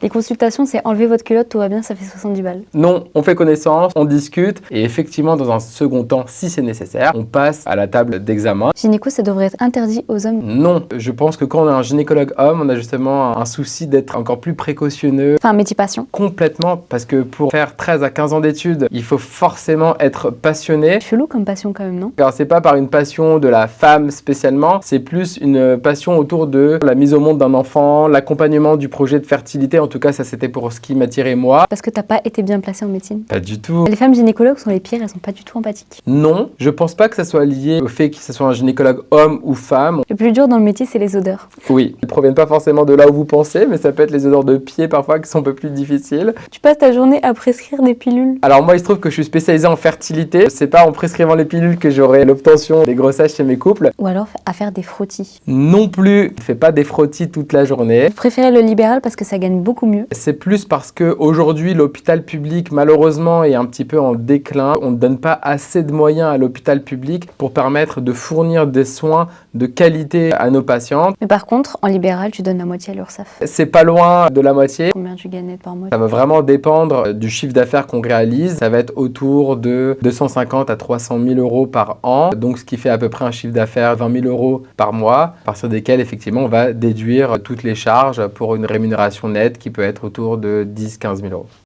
Les consultations, c'est enlever votre culotte, tout va bien, ça fait 70 balles. Non, on fait connaissance, on discute et effectivement, dans un second temps, si c'est nécessaire, on passe à la table d'examen. Gynéco, ça devrait être interdit aux hommes. Non, je pense que quand on a un gynécologue homme, on a justement un souci d'être encore plus précautionneux. Enfin, un métier passion. Complètement, parce que pour faire 13 à 15 ans d'études, il faut forcément être passionné. Chelou comme passion quand même, non? Car c'est pas par une passion de la femme spécialement, c'est plus une passion autour de la mise au monde d'un enfant, l'accompagnement du projet de fertilité. En tout cas, ça c'était pour ce qui m'attirait moi. Parce que t'as pas été bien placé en médecine. Pas du tout. Les femmes gynécologues sont les pires, elles sont pas du tout empathiques. Non, je pense pas que ça soit lié au fait que ce soit un gynécologue homme ou femme. Le plus dur dans le métier, c'est les odeurs. Oui, ils proviennent pas forcément de là où vous pensez, mais ça peut être les odeurs de pied parfois qui sont un peu plus difficiles. Tu passes ta journée à prescrire des pilules. Alors moi, il se trouve que je suis spécialisé en fertilité. C'est pas en prescrivant les pilules que j'aurai l'obtention des grossesses chez mes couples. Ou alors à faire des frottis. Non plus, je fais pas des frottis toute la journée. Vous préférez le libéral parce que ça gagne beaucoup mieux. C'est plus parce que aujourd'hui l'hôpital public malheureusement est un petit peu en déclin. On ne donne pas assez de moyens à l'hôpital public pour permettre de fournir des soins de qualité à nos patientes. Mais par contre, en libéral, tu donnes la moitié à l'URSSAF. C'est pas loin de la moitié. Combien tu gagnes net par mois? Ça va vraiment dépendre du chiffre d'affaires qu'on réalise. Ça va être autour de 250 à 300 000 euros par an. Donc, ce qui fait à peu près un chiffre d'affaires 20 000 euros par mois, à partir desquels, effectivement, on va déduire toutes les charges pour une rémunération nette qui peut être autour de 10 000 à 15 000 euros.